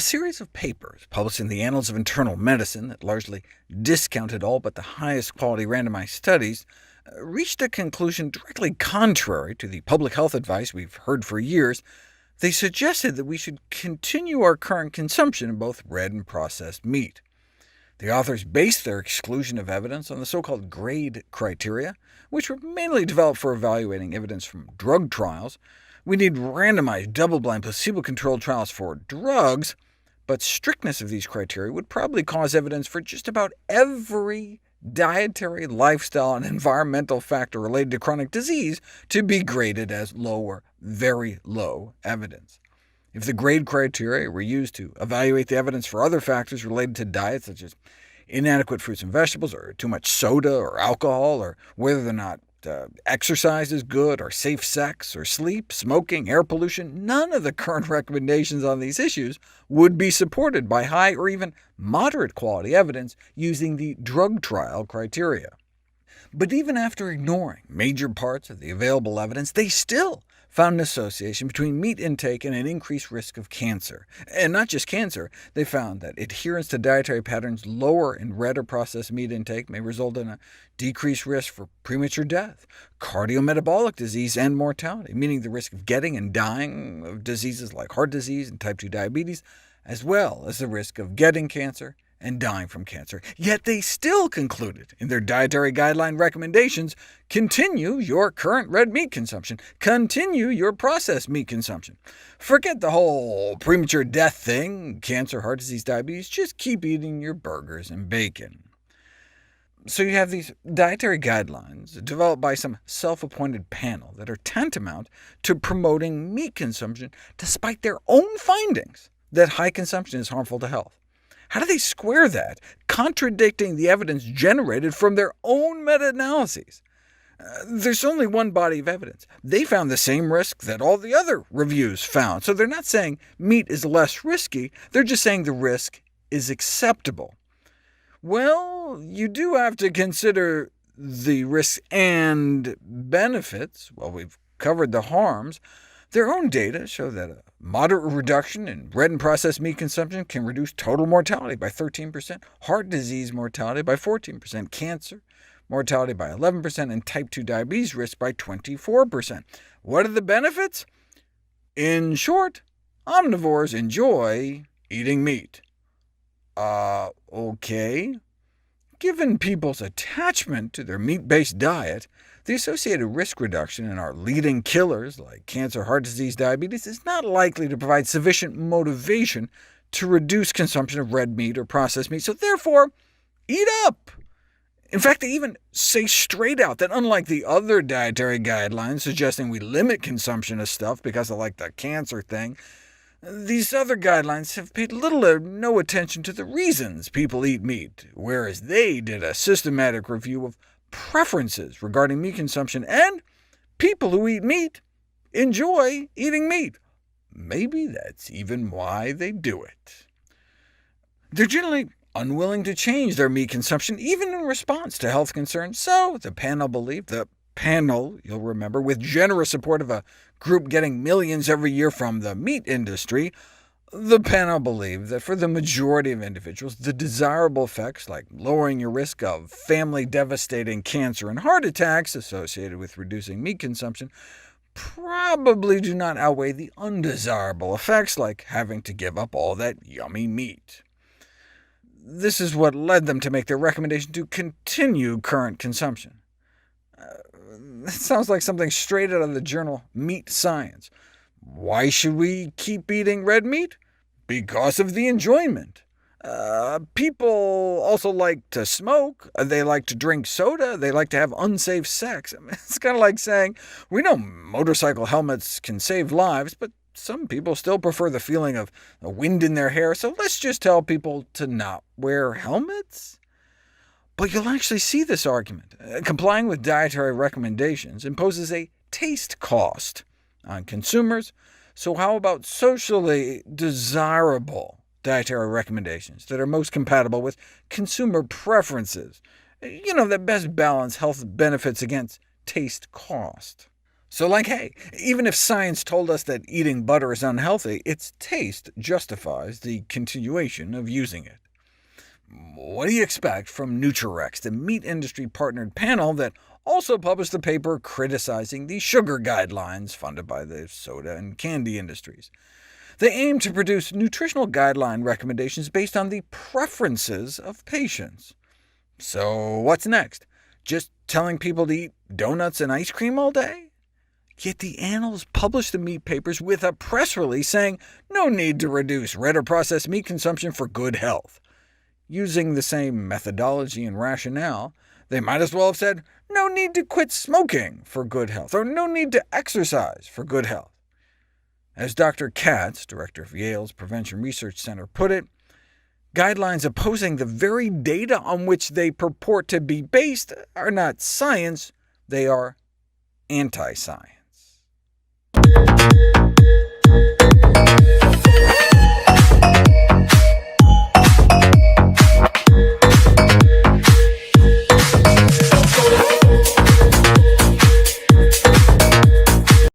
series of papers published in the Annals of Internal Medicine that largely discounted all but the highest quality randomized studies reached a conclusion directly contrary to the public health advice we've heard for years. They suggested that we should continue our current consumption of both red and processed meat. The authors based their exclusion of evidence on the so-called GRADE criteria, which were mainly developed for evaluating evidence from drug trials. We need randomized, double-blind, placebo-controlled trials for drugs, but strictness of these criteria would probably cause evidence for just about every dietary, lifestyle, and environmental factor related to chronic disease to be graded as low or very low evidence. If the GRADE criteria were used to evaluate the evidence for other factors related to diet, such as inadequate fruits and vegetables, or too much soda or alcohol, or whether or not exercise is good, or safe sex, or sleep, smoking, air pollution, none of the current recommendations on these issues would be supported by high or even moderate quality evidence using the drug trial criteria. But even after ignoring major parts of the available evidence, they still found an association between meat intake and an increased risk of cancer. And not just cancer, they found that adherence to dietary patterns lower in red or processed meat intake may result in a decreased risk for premature death, cardiometabolic disease, and mortality, meaning the risk of getting and dying of diseases like heart disease and type 2 diabetes, as well as the risk of getting cancer and dying from cancer. Yet they still concluded in their dietary guideline recommendations, continue your current red meat consumption, continue your processed meat consumption. Forget the whole premature death thing, cancer, heart disease, diabetes, just keep eating your burgers and bacon. So you have these dietary guidelines developed by some self-appointed panel that are tantamount to promoting meat consumption despite their own findings that high consumption is harmful to health. How do they square that, contradicting the evidence generated from their own meta-analyses? There's only one body of evidence. They found the same risk that all the other reviews found, so they're not saying meat is less risky, they're just saying the risk is acceptable. Well, you do have to consider the risks and benefits. Well, we've covered the harms. Their own data show that a moderate reduction in red and processed meat consumption can reduce total mortality by 13%, heart disease mortality by 14%, cancer mortality by 11%, and type 2 diabetes risk by 24%. What are the benefits? In short, omnivores enjoy eating meat. OK. Given people's attachment to their meat-based diet, the associated risk reduction in our leading killers like cancer, heart disease, diabetes is not likely to provide sufficient motivation to reduce consumption of red meat or processed meat, so therefore, eat up. In fact, they even say straight out that unlike the other dietary guidelines suggesting we limit consumption of stuff because of the cancer thing, these other guidelines have paid little or no attention to the reasons people eat meat, whereas they did a systematic review of preferences regarding meat consumption, and people who eat meat enjoy eating meat. Maybe that's even why they do it. They're generally unwilling to change their meat consumption, even in response to health concerns, so the panel believed, you'll remember, with generous support of a group getting millions every year from the meat industry, the panel believed that for the majority of individuals, the desirable effects like lowering your risk of family-devastating cancer and heart attacks associated with reducing meat consumption probably do not outweigh the undesirable effects like having to give up all that yummy meat. This is what led them to make their recommendation to continue current consumption. That sounds like something straight out of the journal Meat Science. Why should we keep eating red meat? Because of the enjoyment. People also like to smoke, they like to drink soda, they like to have unsafe sex. It's kind of like saying, we know motorcycle helmets can save lives, but some people still prefer the feeling of the wind in their hair, so let's just tell people to not wear helmets? But you'll actually see this argument. Complying with dietary recommendations imposes a taste cost on consumers, so how about socially desirable dietary recommendations that are most compatible with consumer preferences, that best balance health benefits against taste cost? So hey, even if science told us that eating butter is unhealthy, its taste justifies the continuation of using it. What do you expect from Nutrirex, the meat industry-partnered panel that also published a paper criticizing the sugar guidelines funded by the soda and candy industries? They aim to produce nutritional guideline recommendations based on the preferences of patients. So what's next? Just telling people to eat donuts and ice cream all day? Yet the annals published the meat papers with a press release saying no need to reduce red or processed meat consumption for good health. Using the same methodology and rationale, they might as well have said no need to quit smoking for good health, or no need to exercise for good health. As Dr. Katz, director of Yale's Prevention Research Center, put it, guidelines opposing the very data on which they purport to be based are not science, they are anti-science.